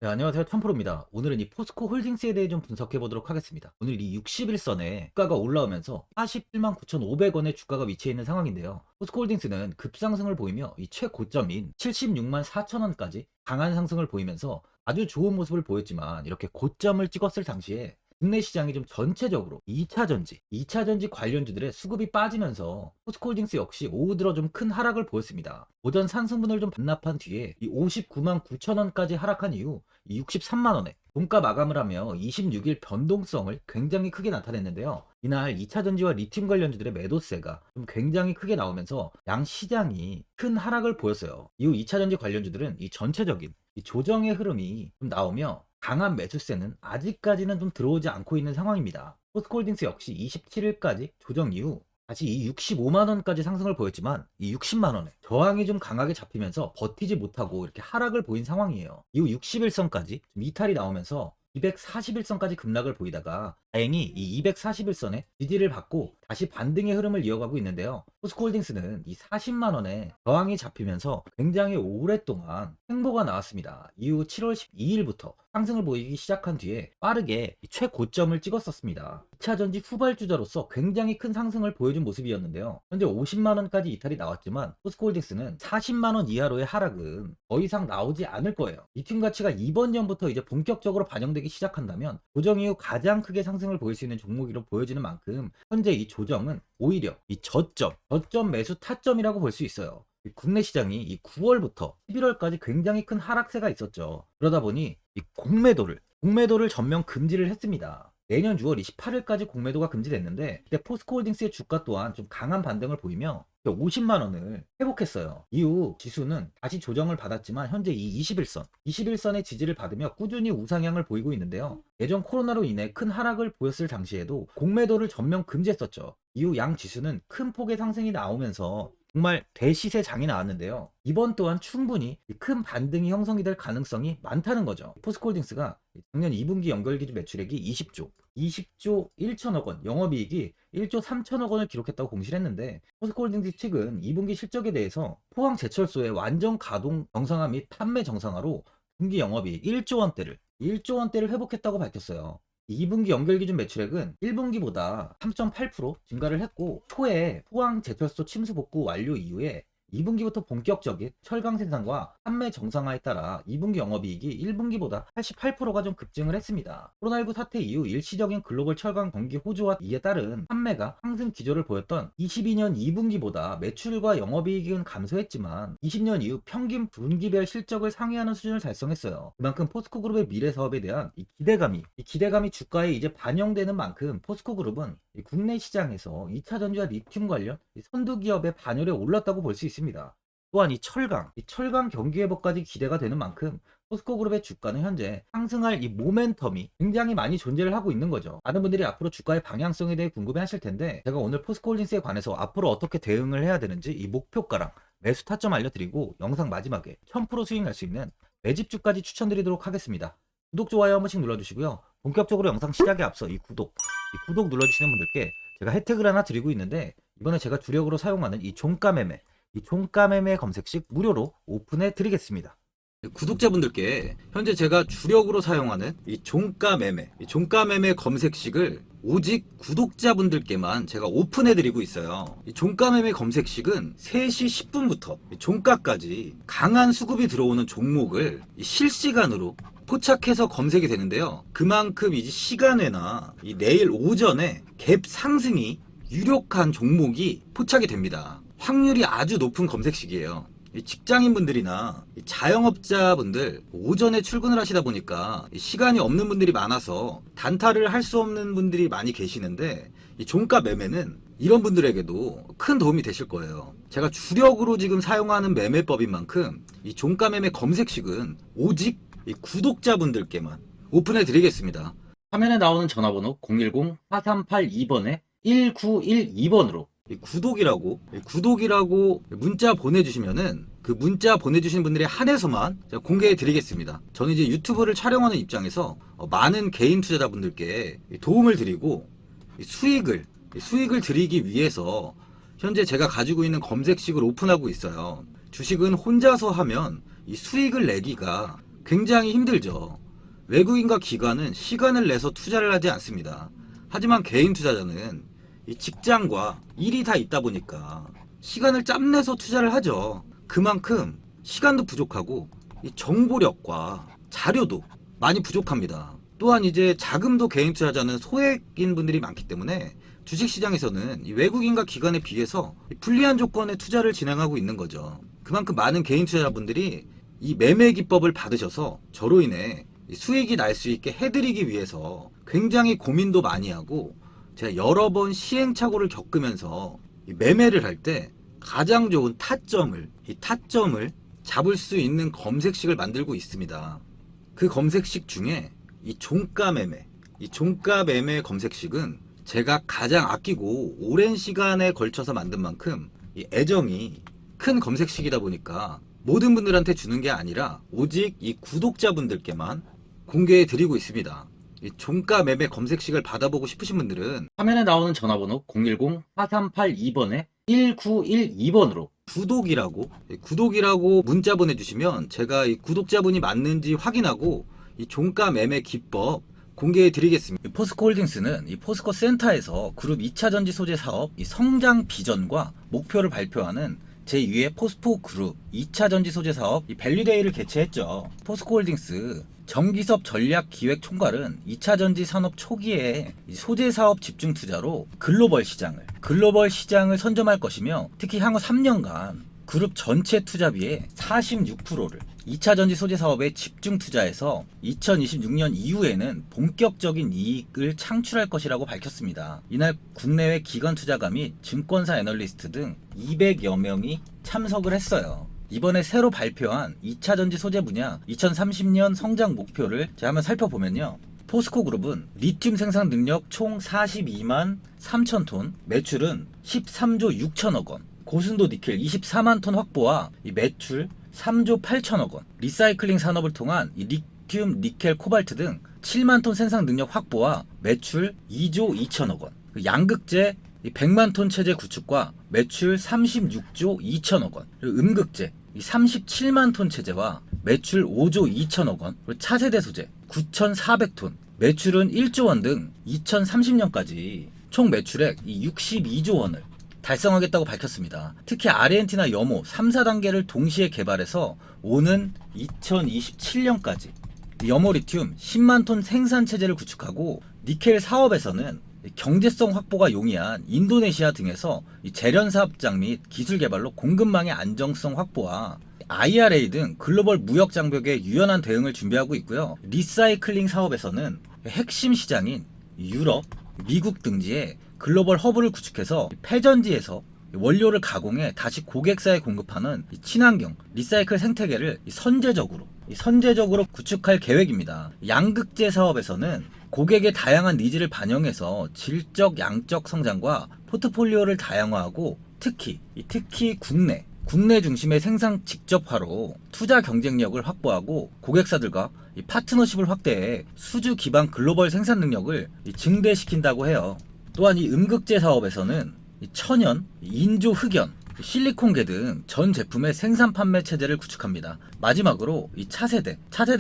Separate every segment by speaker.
Speaker 1: 네, 안녕하세요. 탐프로입니다. 오늘은 이 포스코 홀딩스에 대해 좀 분석해 보도록 하겠습니다. 오늘 이 60일선에 주가가 올라오면서 47만 9,500원에 주가가 위치해 있는 상황인데요. 포스코 홀딩스는 급상승을 보이며 이 최고점인 76만 4천원까지 강한 상승을 보이면서 아주 좋은 모습을 보였지만, 이렇게 고점을 찍었을 당시에 국내 시장이 좀 전체적으로 2차전지 관련주들의 수급이 빠지면서 포스코홀딩스 역시 오후 들어 좀 큰 하락을 보였습니다. 오전 상승분을 좀 반납한 뒤에 이 59만 9천원까지 하락한 이후 이 63만원에 종가 마감을 하며 26일 변동성을 굉장히 크게 나타냈는데요. 이날 2차전지와 리튬 관련주들의 매도세가 좀 굉장히 크게 나오면서 양 시장이 큰 하락을 보였어요. 이후 2차전지 관련주들은 이 전체적인 이 조정의 흐름이 좀 나오며 강한 매수세는 아직까지는 좀 들어오지 않고 있는 상황입니다. 포스코홀딩스 역시 27일까지 조정 이후 다시 이 65만원까지 상승을 보였지만 이 60만원에 저항이 좀 강하게 잡히면서 버티지 못하고 이렇게 하락을 보인 상황이에요. 이후 60일선까지 좀 이탈이 나오면서 241선까지 급락을 보이다가 다행히 이 241선에 지지를 받고 다시 반등의 흐름을 이어가고 있는데요. 포스코홀딩스는 이 40만원에 저항이 잡히면서 굉장히 오랫동안 횡보가 나왔습니다. 이후 7월 12일부터 상승을 보이기 시작한 뒤에 빠르게 최고점을 찍었었습니다. 2차전지 후발주자로서 굉장히 큰 상승을 보여준 모습이었는데요. 현재 50만원까지 이탈이 나왔지만 포스코홀딩스는 40만원 이하로의 하락은 더 이상 나오지 않을 거예요. 리튬 가치가 이번 년부터 이제 본격적으로 반영되기 시작한다면 조정 이후 가장 크게 상승을 보일 수 있는 종목으로 보여지는 만큼 현재 이 조정은 오히려 이 저점 매수 타점이라고 볼 수 있어요. 국내 시장이 이 9월부터 11월까지 굉장히 큰 하락세가 있었죠. 그러다 보니 이 공매도를 전면 금지를 했습니다. 내년 6월 28일까지 공매도가 금지됐는데, 그때 포스코홀딩스의 주가 또한 좀 강한 반등을 보이며 50만원을 회복했어요. 이후 지수는 다시 조정을 받았지만 현재 이 21선의 지지를 받으며 꾸준히 우상향을 보이고 있는데요. 예전 코로나로 인해 큰 하락을 보였을 당시에도 공매도를 전면 금지했었죠. 이후 양 지수는 큰 폭의 상승이 나오면서 정말 대시세장이 나왔는데요. 이번 또한 충분히 큰 반등이 형성이 될 가능성이 많다는 거죠. 포스코홀딩스가 작년 2분기 연결기준 매출액이 20조 1천억 원, 영업이익이 1조 3천억 원을 기록했다고 공시를 했는데, 포스코홀딩스 측은 2분기 실적에 대해서 포항 제철소의 완전 가동 정상화 및 판매 정상화로 분기 영업이익 1조 원대를 회복했다고 밝혔어요. 2분기 연결기준 매출액은 1분기보다 3.8% 증가를 했고, 초에 포항 제철소 침수 복구 완료 이후에 2분기부터 본격적인 철강 생산과 판매 정상화에 따라 2분기 영업이익이 1분기보다 88%가 좀 급증을 했습니다. 코로나19 사태 이후 일시적인 글로벌 철강 경기 호조와 이에 따른 판매가 상승 기조를 보였던 22년 2분기보다 매출과 영업이익은 감소했지만 20년 이후 평균 분기별 실적을 상회하는 수준을 달성했어요. 그만큼 포스코그룹의 미래 사업에 대한 이 기대감이 주가에 이제 반영되는 만큼 포스코그룹은 국내 시장에서 2차전지와 리튬 관련 선두 기업의 반열에 올랐다고 볼 수 있습니다. 또한 이 철강 경기 회복까지 기대가 되는 만큼 포스코그룹의 주가는 현재 상승할 이 모멘텀이 굉장히 많이 존재를 하고 있는 거죠. 많은 분들이 앞으로 주가의 방향성에 대해 궁금해 하실 텐데, 제가 오늘 포스코홀딩스에 관해서 앞으로 어떻게 대응을 해야 되는지 이 목표가랑 매수 타점 알려드리고 영상 마지막에 1000% 수익 날 수 있는 매집주까지 추천드리도록 하겠습니다. 구독, 좋아요 한 번씩 눌러주시고요. 본격적으로 영상 시작에 앞서 이 구독 눌러주시는 분들께 제가 혜택을 하나 드리고 있는데, 이번에 제가 주력으로 사용하는 이 종가 매매 검색식 무료로 오픈해 드리겠습니다. 구독자분들께 현재 제가 주력으로 사용하는 이 종가 매매 검색식을 오직 구독자분들께만 제가 오픈해 드리고 있어요. 이 종가 매매 검색식은 3시 10분부터 종가까지 강한 수급이 들어오는 종목을 실시간으로 포착해서 검색이 되는데요. 그만큼 이제 시간외나 이 내일 오전에 갭 상승이 유력한 종목이 포착이 됩니다. 확률이 아주 높은 검색식이에요. 직장인분들이나 자영업자분들 오전에 출근을 하시다 보니까 시간이 없는 분들이 많아서 단타를 할 수 없는 분들이 많이 계시는데, 이 종가 매매는 이런 분들에게도 큰 도움이 되실 거예요. 제가 주력으로 지금 사용하는 매매법인 만큼 이 종가 매매 검색식은 오직 이 구독자분들께만 오픈해 드리겠습니다. 화면에 나오는 전화번호 010-4382번에 1912번으로 구독이라고 문자 보내주시면은 그 문자 보내주신 분들에 한해서만 제가 공개해 드리겠습니다. 저는 이제 유튜브를 촬영하는 입장에서 많은 개인 투자자분들께 도움을 드리고 수익을 드리기 위해서 현재 제가 가지고 있는 검색식을 오픈하고 있어요. 주식은 혼자서 하면 이 수익을 내기가 굉장히 힘들죠. 외국인과 기관은 시간을 내서 투자를 하지 않습니다. 하지만 개인 투자자는 이 직장과 일이 다 있다 보니까 시간을 짬내서 투자를 하죠. 그만큼 시간도 부족하고 이 정보력과 자료도 많이 부족합니다. 또한 이제 자금도 개인 투자자는 소액인 분들이 많기 때문에 주식시장에서는 이 외국인과 기관에 비해서 불리한 조건의 투자를 진행하고 있는 거죠. 그만큼 많은 개인 투자자분들이 이 매매 기법을 받으셔서 저로 인해 수익이 날 수 있게 해드리기 위해서 굉장히 고민도 많이 하고, 제가 여러 번 시행착오를 겪으면서 매매를 할 때 가장 좋은 타점을 잡을 수 있는 검색식을 만들고 있습니다. 그 검색식 중에 이 종가 매매 검색식은 제가 가장 아끼고 오랜 시간에 걸쳐서 만든 만큼 이 애정이 큰 검색식이다 보니까 모든 분들한테 주는 게 아니라 오직 이 구독자분들께만 공개해 드리고 있습니다. 이 종가 매매 검색식을 받아보고 싶으신 분들은 화면에 나오는 전화번호 010-4382번에 1912번으로 구독이라고 문자 보내주시면 제가 이 구독자분이 맞는지 확인하고 이 종가 매매 기법 공개해 드리겠습니다. 포스코홀딩스는 이 포스코 센터에서 그룹 2차전지 소재 사업 이 성장 비전과 목표를 발표하는 제2회 포스코 그룹 2차전지 소재 사업 이 밸류데이를 개최했죠. 포스코홀딩스 정기섭 전략기획총괄은 2차전지 산업 초기에 소재 사업 집중 투자로 글로벌 시장을 선점할 것이며, 특히 향후 3년간 그룹 전체 투자비의 46%를 2차전지 소재 사업에 집중 투자해서 2026년 이후에는 본격적인 이익을 창출할 것이라고 밝혔습니다. 이날 국내외 기관 투자가 및 증권사 애널리스트 등 200여 명이 참석을 했어요. 이번에 새로 발표한 2차전지 소재 분야 2030년 성장 목표를 제가 한번 살펴보면요. 포스코 그룹은 리튬 생산 능력 총 42만 3천 톤, 매출은 13조 6천억 원, 고순도 니켈 24만 톤 확보와 이 매출 3조 8천억 원, 리사이클링 산업을 통한 이 리튬, 니켈, 코발트 등 7만 톤 생산 능력 확보와 매출 2조 2천억 원, 양극재 100만 톤 체제 구축과 매출 36조 2천억 원, 그리고 음극재 37만 ton 체제와 매출 5조 2천억 원, 그리고 차세대 소재 9,400톤, 매출은 1조 원 등 2030년까지 총 매출액 62조 원을 달성하겠다고 밝혔습니다. 특히 아르헨티나 염호 3, 4단계를 동시에 개발해서 오는 2027년까지 염호 리튬 10만 톤 생산 체제를 구축하고, 니켈 사업에서는 경제성 확보가 용이한 인도네시아 등에서 재련 사업장 및 기술 개발로 공급망의 안정성 확보와 IRA 등 글로벌 무역 장벽에 유연한 대응을 준비하고 있고요. 리사이클링 사업에서는 핵심 시장인 유럽, 미국 등지에 글로벌 허브를 구축해서 폐전지에서 원료를 가공해 다시 고객사에 공급하는 친환경 리사이클 생태계를 선제적으로 구축할 계획입니다. 양극재 사업에서는 고객의 다양한 니즈를 반영해서 질적 양적 성장과 포트폴리오를 다양화하고, 특히 국내 중심의 생산 직접화로 투자 경쟁력을 확보하고 고객사들과 파트너십을 확대해 수주 기반 글로벌 생산 능력을 증대시킨다고 해요. 또한 이 음극재 사업에서는 천연, 인조 흑연, 실리콘계 등 전 제품의 생산 판매 체제를 구축합니다. 마지막으로 이 차세대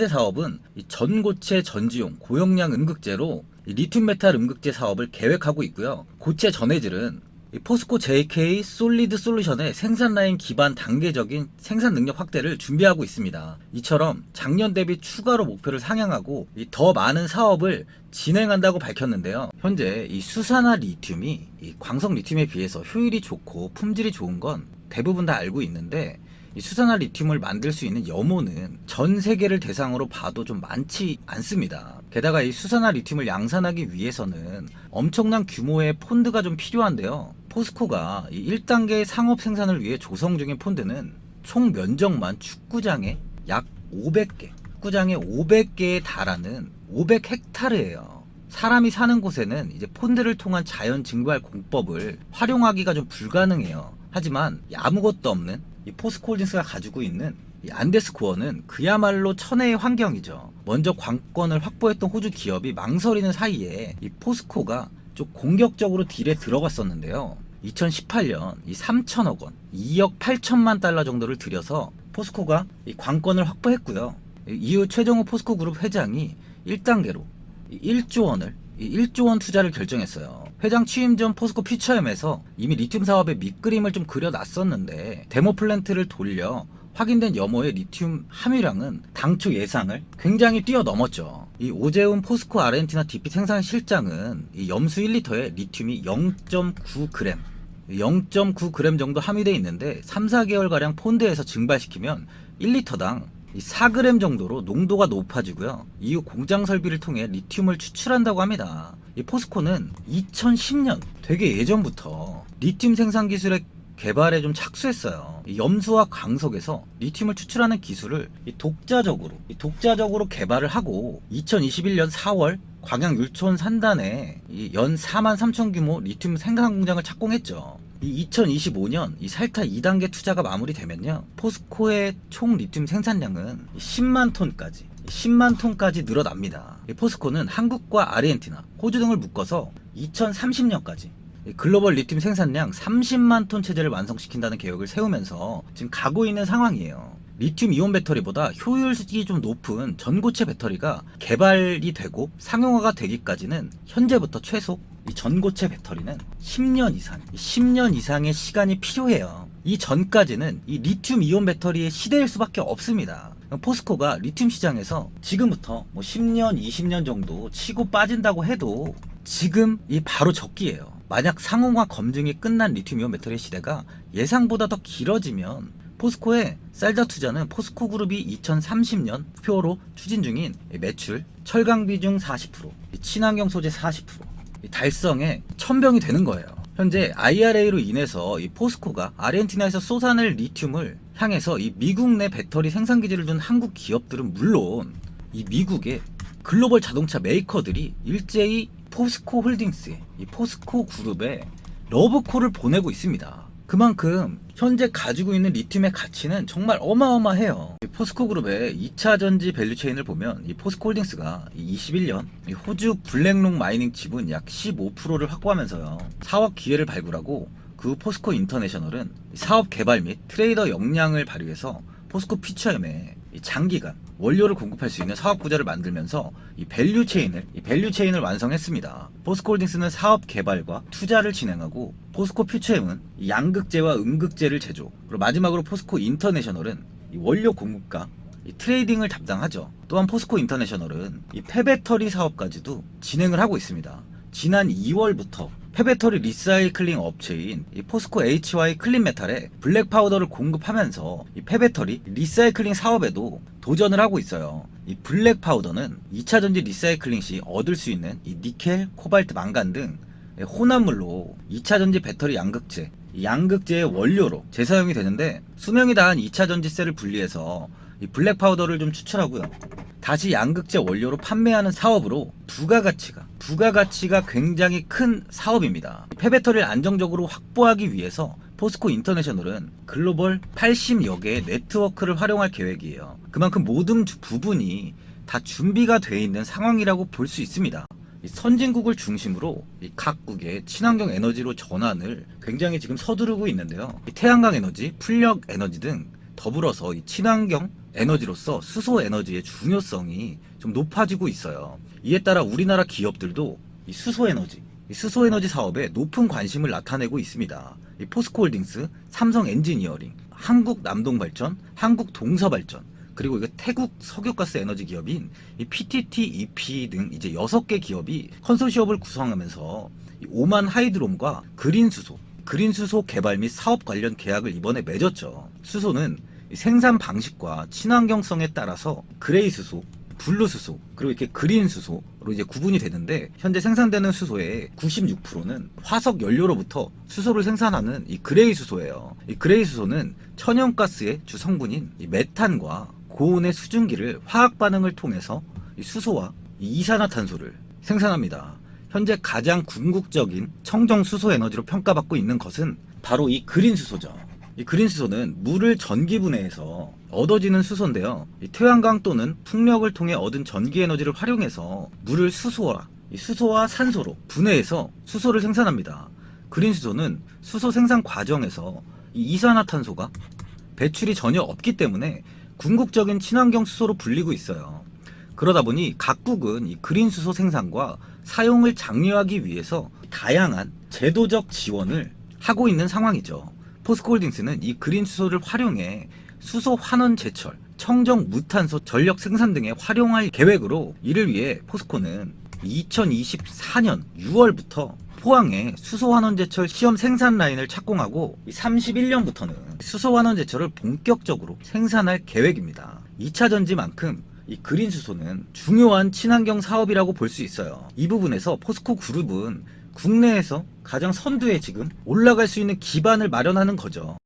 Speaker 1: 사업은 이 전고체 전지용 고용량 음극재로 리튬 메탈 음극재 사업을 계획하고 있고요. 고체 전해질은 포스코 JK 솔리드 솔루션의 생산 라인 기반 단계적인 생산 능력 확대를 준비하고 있습니다. 이처럼 작년 대비 추가로 목표를 상향하고 더 많은 사업을 진행한다고 밝혔는데요. 현재 이 수산화 리튬이 이 광석 리튬에 비해서 효율이 좋고 품질이 좋은 건 대부분 다 알고 있는데, 이 수산화 리튬을 만들 수 있는 염호는 전 세계를 대상으로 봐도 좀 많지 않습니다. 게다가 이 수산화 리튬을 양산하기 위해서는 엄청난 규모의 폰드가 좀 필요한데요. 포스코가 이 1단계 상업 생산을 위해 조성 중인 폰드는 총 면적만 축구장에 약 500개에 달하는 500헥타르예요. 사람이 사는 곳에는 이제 폰드를 통한 자연 증발 공법을 활용하기가 좀 불가능해요. 하지만 아무것도 없는 이 포스코홀딩스가 가지고 있는 이 안데스코어는 그야말로 천혜의 환경이죠. 먼저 관건을 확보했던 호주 기업이 망설이는 사이에 이 포스코가 좀 공격적으로 딜에 들어갔었는데요. 2018년 이 3천억 원, 2억 8천만 달러 정도를 들여서 포스코가 이 관건을 확보했고요. 이후 최정호 포스코 그룹 회장이 1단계로 1조 원을 1조 원 투자를 결정했어요. 회장 취임 전 포스코 퓨처엠에서 이미 리튬 사업의 밑그림을 좀 그려놨었는데 데모 플랜트를 돌려 확인된 염호의 리튬 함유량은 당초 예상을 굉장히 뛰어넘었죠. 이 오재훈 포스코 아르헨티나 DP 생산 실장은 이 염수 1리터에 리튬이 0.9g 0.9g 정도 함유되어 있는데 3, 4개월가량 폰드에서 증발시키면 1리터당 4g 정도로 농도가 높아지고요. 이후 공장 설비를 통해 리튬을 추출한다고 합니다. 이 포스코는 2010년 되게 예전부터 리튬 생산 기술의 개발에 좀 착수했어요. 이 염수와 광석에서 리튬을 추출하는 기술을 독자적으로 개발을 하고 2021년 4월 광양 율촌 산단에 연 4만 3천 규모 리튬 생산 공장을 착공했죠. 이 2025년 이 살타 2단계 투자가 마무리되면요, 포스코의 총 리튬 생산량은 10만 톤까지 늘어납니다. 포스코는 한국과 아르헨티나, 호주 등을 묶어서 2030년까지 글로벌 리튬 생산량 30만 톤 체제를 완성시킨다는 계획을 세우면서 지금 가고 있는 상황이에요. 리튬 이온 배터리보다 효율이 좀 높은 전고체 배터리가 개발이 되고 상용화가 되기까지는 현재부터 최소 이 전고체 배터리는 10년 이상의 시간이 필요해요. 이 전까지는 이 리튬 이온 배터리의 시대일 수밖에 없습니다. 포스코가 리튬 시장에서 지금부터 뭐 10년, 20년 정도 치고 빠진다고 해도 지금 이 바로 적기예요. 만약 상용화 검증이 끝난 리튬 이온 배터리 시대가 예상보다 더 길어지면 포스코의 쌀자 투자는 포스코 그룹이 2030년 목표로 추진 중인 매출, 철강 비중 40%, 친환경 소재 40% 달성에 천병이 되는 거예요. 현재 IRA로 인해서 이 포스코가 아르헨티나에서 쏟아낼 리튬을 향해서 이 미국 내 배터리 생산 기지를 둔 한국 기업들은 물론 이 미국의 글로벌 자동차 메이커들이 일제히 포스코 홀딩스에 이 포스코 그룹에 러브콜을 보내고 있습니다. 그만큼 현재 가지고 있는 리튬의 가치는 정말 어마어마해요. 포스코 그룹의 2차 전지 밸류체인을 보면 이 포스코 홀딩스가 21년 호주 블랙록 마이닝 지분 약 15%를 확보하면서요, 사업 기회를 발굴하고 그 포스코 인터내셔널은 사업 개발 및 트레이더 역량을 발휘해서 포스코 퓨처엠에 장기간 원료를 공급할 수 있는 사업 구조를 만들면서 이 밸류체인을 완성했습니다. 포스코 홀딩스는 사업 개발과 투자를 진행하고 포스코 퓨처엠은 양극재와 음극재를 제조, 그리고 마지막으로 포스코 인터내셔널은 이 원료 공급과 이 트레이딩을 담당하죠. 또한 포스코 인터내셔널은 이 폐배터리 사업까지도 진행을 하고 있습니다. 지난 2월부터 폐배터리 리사이클링 업체인 이 포스코 HY 클린메탈에 블랙 파우더를 공급하면서 이 폐배터리 리사이클링 사업에도 도전을 하고 있어요. 이 블랙 파우더는 2차 전지 리사이클링 시 얻을 수 있는 이 니켈, 코발트, 망간 등 혼합물로 2차 전지 배터리 양극재, 이 양극재의 원료로 재사용이 되는데, 수명이 다한 2차 전지셀을 분리해서 이 블랙 파우더를 좀 추출하고요, 다시 양극재 원료로 판매하는 사업으로 부가가치가 굉장히 큰 사업입니다. 폐배터리를 안정적으로 확보하기 위해서 포스코 인터내셔널은 글로벌 80여 개의 네트워크를 활용할 계획이에요. 그만큼 모든 부분이 다 준비가 되어 있는 상황이라고 볼 수 있습니다. 선진국을 중심으로 각국의 친환경 에너지로 전환을 굉장히 지금 서두르고 있는데요. 태양광 에너지, 풀력 에너지 등 더불어서 이 친환경 에너지로서 수소 에너지의 중요성이 좀 높아지고 있어요. 이에 따라 우리나라 기업들도 이 수소 에너지 사업에 높은 관심을 나타내고 있습니다. 이 포스코 홀딩스, 삼성 엔지니어링, 한국 남동발전, 한국 동서발전, 그리고 이거 태국 석유가스 에너지 기업인 이 PTT, EP 등 이제 6개 기업이 컨소시엄을 구성하면서 이 오만 하이드롬과 그린수소 개발 및 사업 관련 계약을 이번에 맺었죠. 수소는 생산 방식과 친환경성에 따라서 그레이 수소, 블루 수소, 그리고 이렇게 그린 수소로 이제 구분이 되는데, 현재 생산되는 수소의 96%는 화석 연료로부터 수소를 생산하는 이 그레이 수소예요. 이 그레이 수소는 천연가스의 주 성분인 이 메탄과 고온의 수증기를 화학 반응을 통해서 이 수소와 이 이산화탄소를 생산합니다. 현재 가장 궁극적인 청정 수소 에너지로 평가받고 있는 것은 바로 이 그린 수소죠. 이 그린 수소는 물을 전기 분해해서 얻어지는 수소인데요. 이 태양광 또는 풍력을 통해 얻은 전기 에너지를 활용해서 물을 수소와 산소로 분해해서 수소를 생산합니다. 그린 수소는 수소 생산 과정에서 이 이산화탄소가 배출이 전혀 없기 때문에 궁극적인 친환경 수소로 불리고 있어요. 그러다 보니 각국은 이 그린 수소 생산과 사용을 장려하기 위해서 다양한 제도적 지원을 하고 있는 상황이죠. 포스코홀딩스는 이 그린 수소를 활용해 수소 환원 제철, 청정 무탄소 전력 생산 등에 활용할 계획으로, 이를 위해 포스코는 2024년 6월부터 포항에 수소환원제철 시험 생산 라인을 착공하고 31년부터는 수소환원제철을 본격적으로 생산할 계획입니다. 2차 전지만큼 이 그린 수소는 중요한 친환경 사업이라고 볼 수 있어요. 이 부분에서 포스코 그룹은 국내에서 가장 선두에 지금 올라갈 수 있는 기반을 마련하는 거죠.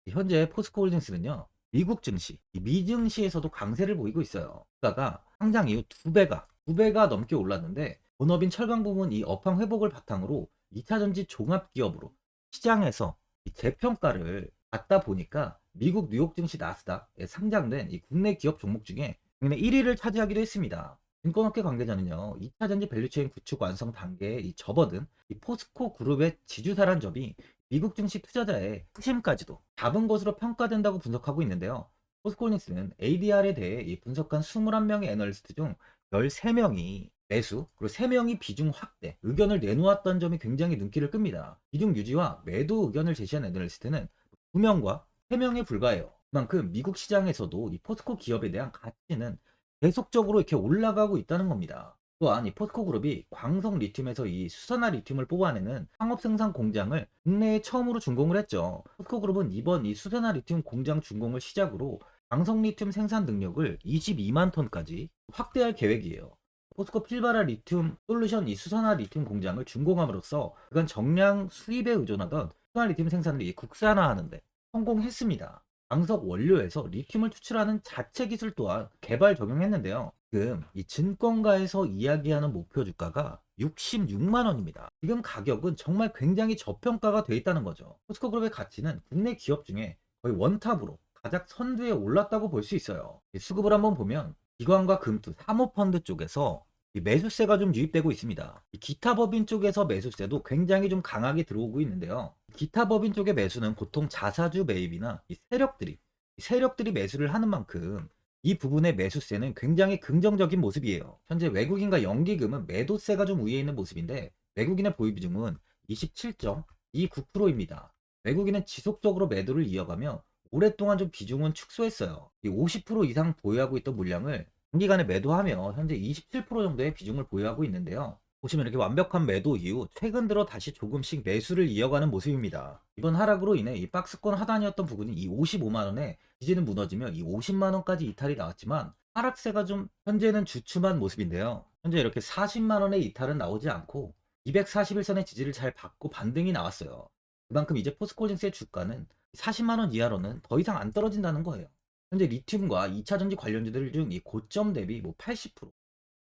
Speaker 1: 현재 포스코 홀딩스는요, 미국 증시, 이 미증시에서도 강세를 보이고 있어요. 주가가 상장 이후 두 배가 넘게 올랐는데, 본업인 철강 부문 이 업황 회복을 바탕으로 2차 전지 종합 기업으로 시장에서 이 재평가를 받다 보니까 미국 뉴욕 증시 나스닥에 상장된 이 국내 기업 종목 중에 국내 1위를 차지하기도 했습니다. 증권업계 관계자는요, 2차 전지 밸류체인 구축 완성 단계에 접어든 이 포스코 그룹의 지주사란점이 미국 증시 투자자의 핵심까지도 잡은 것으로 평가된다고 분석하고 있는데요. 포스코홀딩스는 ADR에 대해 이 분석한 21명의 애널리스트 중 13명이 매수, 그리고 3명이 비중 확대 의견을 내놓았던 점이 굉장히 눈길을 끕니다. 비중 유지와 매도 의견을 제시한 애널리스트는 2명과 3명에 불과해요. 그만큼 미국 시장에서도 이 포스코 기업에 대한 가치는 계속적으로 이렇게 올라가고 있다는 겁니다. 또한 이 포스코 그룹이 광석 리튬에서 이 수산화 리튬을 뽑아내는 상업 생산 공장을 국내에 처음으로 준공을 했죠. 포스코 그룹은 이번 이 수산화 리튬 공장 준공을 시작으로 광석 리튬 생산 능력을 22만 톤까지 확대할 계획이에요. 포스코 필바라 리튬 솔루션 이 수산화 리튬 공장을 준공함으로써 그간 정량 수입에 의존하던 수산화 리튬 생산을 국산화하는데 성공했습니다. 광석 원료에서 리튬을 추출하는 자체 기술 또한 개발 적용했는데요. 지금 이 증권가에서 이야기하는 목표 주가가 66만 원입니다. 지금 가격은 정말 굉장히 저평가가 돼 있다는 거죠. 포스코 그룹의 가치는 국내 기업 중에 거의 원탑으로 가장 선두에 올랐다고 볼 수 있어요. 수급을 한번 보면 기관과 금투, 사모펀드 쪽에서 이 매수세가 좀 유입되고 있습니다. 이 기타 법인 쪽에서 매수세도 굉장히 좀 강하게 들어오고 있는데요. 기타 법인 쪽의 매수는 보통 자사주 매입이나 이 세력들이 매수를 하는 만큼 이 부분의 매수세는 굉장히 긍정적인 모습이에요. 현재 외국인과 연기금은 매도세가 좀 위에 있는 모습인데, 외국인의 보유 비중은 27.29%입니다. 외국인은 지속적으로 매도를 이어가며 오랫동안 좀 비중은 축소했어요. 이 50% 이상 보유하고 있던 물량을 단기간에 매도하며 현재 27% 정도의 비중을 보유하고 있는데요. 보시면 이렇게 완벽한 매도 이후 최근 들어 다시 조금씩 매수를 이어가는 모습입니다. 이번 하락으로 인해 이 박스권 하단이었던 부분이 이 55만원에 지지는 무너지며 이 50만원까지 이탈이 나왔지만, 하락세가 좀 현재는 주춤한 모습인데요. 현재 이렇게 40만원의 이탈은 나오지 않고 241선의 지지를 잘 받고 반등이 나왔어요. 그만큼 이제 포스코홀딩스의 주가는 40만원 이하로는 더 이상 안 떨어진다는 거예요. 현재 리튬과 2차 전지 관련주들 중 이 고점 대비 뭐 80%,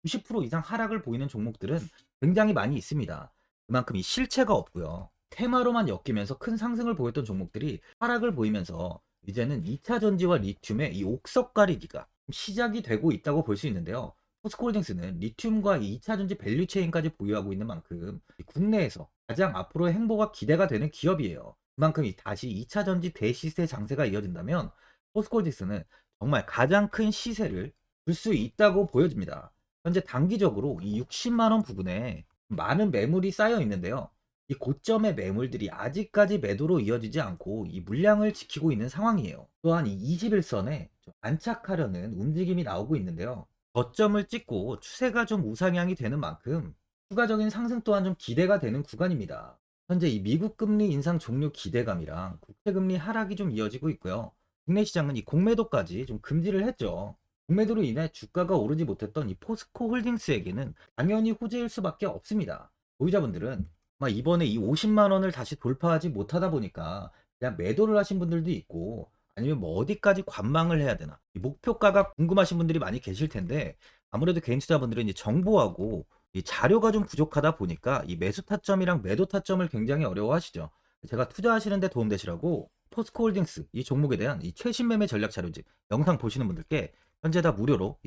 Speaker 1: 90% 이상 하락을 보이는 종목들은 굉장히 많이 있습니다. 그만큼 이 실체가 없고요. 테마로만 엮이면서 큰 상승을 보였던 종목들이 하락을 보이면서 이제는 2차 전지와 리튬의 이 옥석 가리기가 시작이 되고 있다고 볼 수 있는데요. 포스코홀딩스는 리튬과 2차 전지 밸류체인까지 보유하고 있는 만큼 국내에서 가장 앞으로의 행보가 기대가 되는 기업이에요. 그만큼 다시 2차 전지 대시세 장세가 이어진다면 포스코홀딩스는 정말 가장 큰 시세를 줄 수 있다고 보여집니다. 현재 단기적으로 이 60만 원 부근에 많은 매물이 쌓여 있는데요. 이 고점의 매물들이 아직까지 매도로 이어지지 않고 이 물량을 지키고 있는 상황이에요. 또한 이 21선에 안착하려는 움직임이 나오고 있는데요. 저점을 찍고 추세가 좀 우상향이 되는 만큼 추가적인 상승 또한 좀 기대가 되는 구간입니다. 현재 이 미국 금리 인상 종료 기대감이랑 국채 금리 하락이 좀 이어지고 있고요. 국내 시장은 이 공매도까지 좀 금지를 했죠. 공매도로 인해 주가가 오르지 못했던 이 포스코 홀딩스에게는 당연히 호재일 수밖에 없습니다. 보유자분들은 이번에 이 50만 원을 다시 돌파하지 못하다 보니까 그냥 매도를 하신 분들도 있고, 아니면 뭐 어디까지 관망을 해야 되나, 이 목표가가 궁금하신 분들이 많이 계실 텐데, 아무래도 개인 투자분들은 이제 정보하고 이 자료가 좀 부족하다 보니까 이 매수 타점이랑 매도 타점을 굉장히 어려워하시죠. 제가 투자하시는데 도움되시라고 포스코홀딩스 이 종목에 대한 이 최신 매매 전략 자료집 영상 보시는 분들께 현재 다 무료로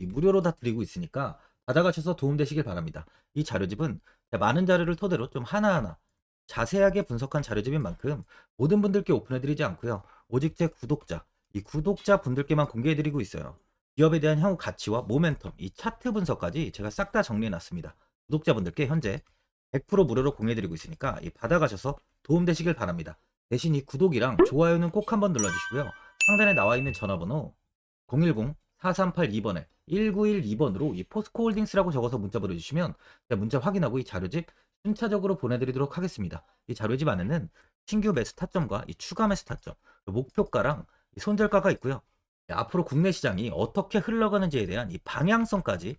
Speaker 1: 다 드리고 있으니까 받아가셔서 도움되시길 바랍니다. 이 자료집은 많은 자료를 토대로 좀 하나하나 자세하게 분석한 자료집인 만큼 모든 분들께 오픈해드리지 않고요. 오직 제 구독자, 이 구독자분들께만 공개해드리고 있어요. 기업에 대한 향후 가치와 모멘텀, 이 차트 분석까지 제가 싹 다 정리해놨습니다. 구독자분들께 현재 100% 무료로 공유해드리고 있으니까 받아가셔서 도움되시길 바랍니다. 대신 이 구독이랑 좋아요는 꼭 한번 눌러주시고요. 상단에 나와 있는 전화번호 010-4382번에 1912번으로 이 포스코홀딩스라고 적어서 문자 보내주시면 제가 문자 확인하고 이 자료집 순차적으로 보내드리도록 하겠습니다. 이 자료집 안에는 신규 매수 타점과 이 추가 매수 타점, 목표가랑 이 손절가가 있고요. 앞으로 국내 시장이 어떻게 흘러가는지에 대한 이 방향성까지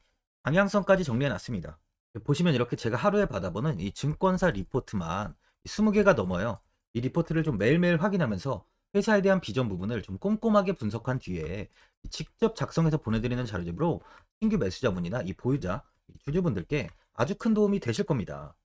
Speaker 1: 정리해놨습니다. 보시면 이렇게 제가 하루에 받아보는 이 증권사 리포트만 20개가 넘어요. 이 리포트를 좀 매일매일 확인하면서 회사에 대한 비전 부분을 좀 꼼꼼하게 분석한 뒤에 직접 작성해서 보내드리는 자료집으로 신규 매수자분이나 이 보유자, 이 주주분들께 아주 큰 도움이 되실 겁니다.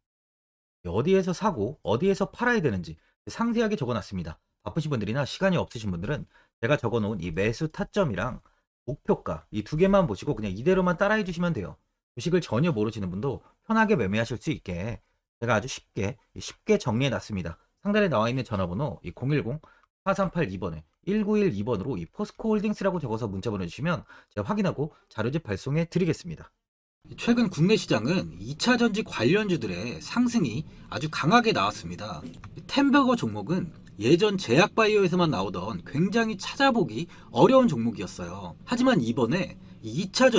Speaker 1: 어디에서 사고 어디에서 팔아야 되는지 상세하게 적어놨습니다. 바쁘신 분들이나 시간이 없으신 분들은 제가 적어놓은 이 매수 타점이랑 목표가 이 두 개만 보시고 그냥 이대로만 따라해 주시면 돼요. 주식을 전혀 모르시는 분도 편하게 매매하실 수 있게 제가 아주 쉽게 정리해 놨습니다. 상단에 나와 있는 전화번호 010-4382번에 1912번으로 이 포스코홀딩스라고 적어서 문자 보내주시면 제가 확인하고 자료집 발송해 드리겠습니다. 최근 국내 시장은 2차 전지 관련주들의 상승이 아주 강하게 나왔습니다. 템버거 종목은 예전 제약바이오에서만 나오던 굉장히 찾아보기 어려운 종목이었어요. 하지만 이번에 2차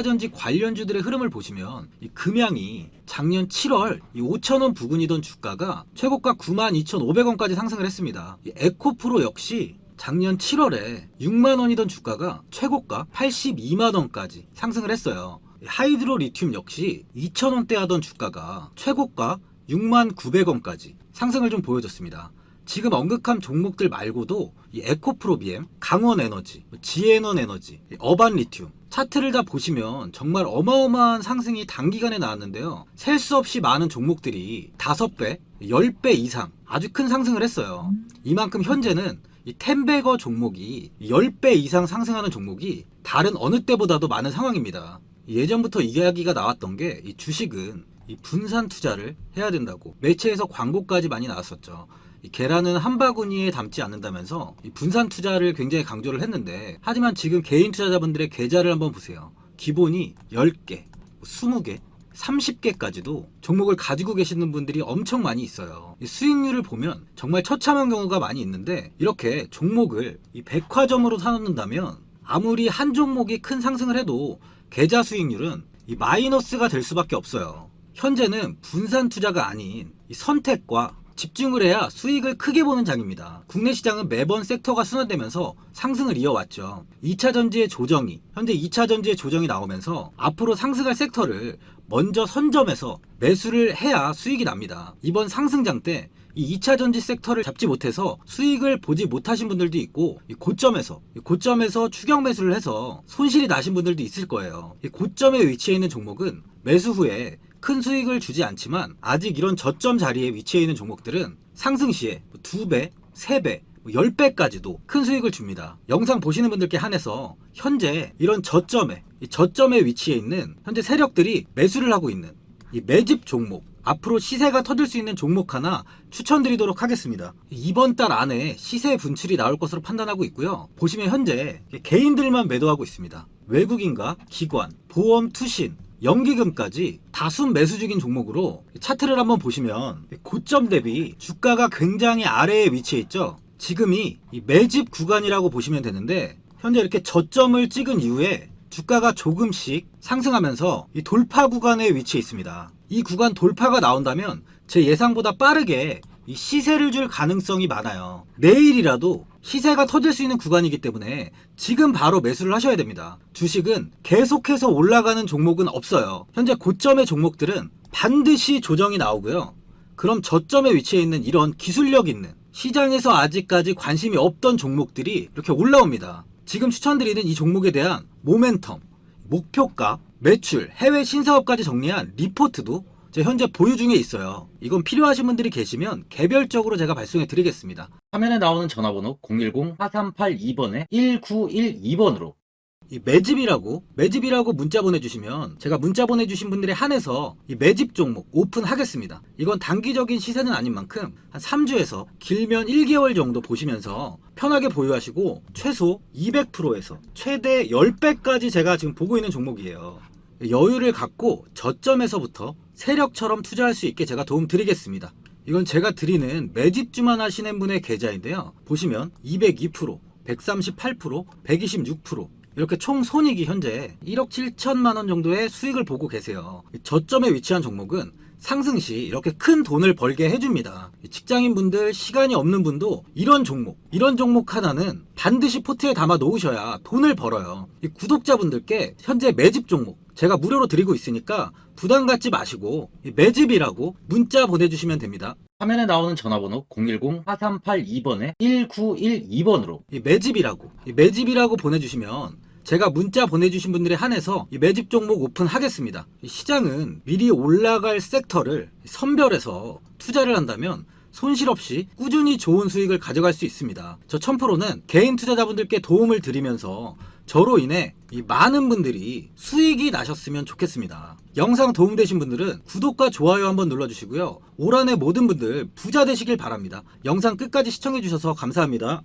Speaker 1: 전지 관련주들의 흐름을 보시면 이 금양이 작년 7월 5,000원 부근이던 주가가 최고가 92,500원까지 상승을 했습니다. 에코프로 역시 작년 7월에 6만원이던 주가가 최고가 82만원까지 상승을 했어요. 하이드로 리튬 역시 2,000원대 하던 주가가 최고가 69,900원까지 상승을 좀 보여줬습니다. 지금 언급한 종목들 말고도 이 에코프로비엠, 강원에너지, 지에너에너지, 어반리튬 차트를 다 보시면 정말 어마어마한 상승이 단기간에 나왔는데요. 셀 수 없이 많은 종목들이 5배, 10배 이상 아주 큰 상승을 했어요. 이만큼 현재는 이 템베거 종목이 10배 이상 상승하는 종목이 다른 어느 때보다도 많은 상황입니다. 예전부터 이야기가 나왔던 게 이 주식은 이 분산 투자를 해야 된다고 매체에서 광고까지 많이 나왔었죠. 이 계란은 한 바구니에 담지 않는다면서 이 분산 투자를 굉장히 강조를 했는데, 하지만 지금 개인 투자자분들의 계좌를 한번 보세요. 기본이 10개, 20개, 30개까지도 종목을 가지고 계시는 분들이 엄청 많이 있어요. 이 수익률을 보면 정말 처참한 경우가 많이 있는데, 이렇게 종목을 이 백화점으로 사놓는다면 아무리 한 종목이 큰 상승을 해도 계좌 수익률은 이 마이너스가 될 수밖에 없어요. 현재는 분산 투자가 아닌 이 선택과 집중을 해야 수익을 크게 보는 장입니다. 국내 시장은 매번 섹터가 순환되면서 상승을 이어왔죠. 2차 전지의 조정이, 현재 2차 전지의 조정이 나오면서 앞으로 상승할 섹터를 먼저 선점해서 매수를 해야 수익이 납니다. 이번 상승장 때 이 2차 전지 섹터를 잡지 못해서 수익을 보지 못하신 분들도 있고, 이 고점에서 추격 매수를 해서 손실이 나신 분들도 있을 거예요. 이 고점에 위치해 있는 종목은 매수 후에 큰 수익을 주지 않지만, 아직 이런 저점 자리에 위치해 있는 종목들은 상승 시에 2배, 3배, 10배까지도 큰 수익을 줍니다. 영상 보시는 분들께 한해서 현재 이런 저점에 위치해 있는 현재 세력들이 매수를 하고 있는 이 매집 종목, 앞으로 시세가 터질 수 있는 종목 하나 추천드리도록 하겠습니다. 이번 달 안에 시세 분출이 나올 것으로 판단하고 있고요. 보시면 현재 개인들만 매도하고 있습니다. 외국인과 기관, 보험, 투신, 연기금까지 다수 매수 중인 종목으로 차트를 한번 보시면 고점 대비 주가가 굉장히 아래에 위치해 있죠. 지금이 이 매집 구간이라고 보시면 되는데, 현재 이렇게 저점을 찍은 이후에 주가가 조금씩 상승하면서 이 돌파 구간에 위치해 있습니다. 이 구간 돌파가 나온다면 제 예상보다 빠르게 이 시세를 줄 가능성이 많아요. 내일이라도 시세가 터질 수 있는 구간이기 때문에 지금 바로 매수를 하셔야 됩니다. 주식은 계속해서 올라가는 종목은 없어요. 현재 고점의 종목들은 반드시 조정이 나오고요. 그럼 저점에 위치해 있는 이런 기술력 있는, 시장에서 아직까지 관심이 없던 종목들이 이렇게 올라옵니다. 지금 추천드리는 이 종목에 대한 모멘텀, 목표가, 매출, 해외 신사업까지 정리한 리포트도 제 현재 보유 중에 있어요. 이건 필요하신 분들이 계시면 개별적으로 제가 발송해 드리겠습니다. 화면에 나오는 전화번호 010-4382번에 1912번으로
Speaker 2: 이 매집이라고 문자 보내주시면 제가 문자 보내주신 분들에 한해서 이 매집 종목 오픈하겠습니다. 이건 단기적인 시세는 아닌 만큼 한 3주에서 길면 1개월 정도 보시면서 편하게 보유하시고 최소 200%에서 최대 10배까지 제가 지금 보고 있는 종목이에요. 여유를 갖고 저점에서부터 세력처럼 투자할 수 있게 제가 도움 드리겠습니다. 이건 제가 드리는 매집주만 하시는 분의 계좌인데요. 보시면 202%, 138%, 126% 이렇게 총 손익이 현재 1억 7천만 원 정도의 수익을 보고 계세요. 저점에 위치한 종목은 상승 시 이렇게 큰 돈을 벌게 해줍니다. 직장인분들, 시간이 없는 분도 이런 종목 하나는 반드시 포트에 담아 놓으셔야 돈을 벌어요. 구독자분들께 현재 매집 종목 제가 무료로 드리고 있으니까 부담 갖지 마시고 매집이라고 문자 보내주시면 됩니다.
Speaker 1: 화면에 나오는 전화번호 010-4382번에 1912번으로
Speaker 2: 매집이라고 보내주시면 제가 문자 보내주신 분들에 한해서 이 매집 종목 오픈하겠습니다. 시장은 미리 올라갈 섹터를 선별해서 투자를 한다면 손실 없이 꾸준히 좋은 수익을 가져갈 수 있습니다. 저 1000%는 개인 투자자분들께 도움을 드리면서 저로 인해 이 많은 분들이 수익이 나셨으면 좋겠습니다. 영상 도움되신 분들은 구독과 좋아요 한번 눌러주시고요. 올 한해 모든 분들 부자 되시길 바랍니다. 영상 끝까지 시청해주셔서 감사합니다.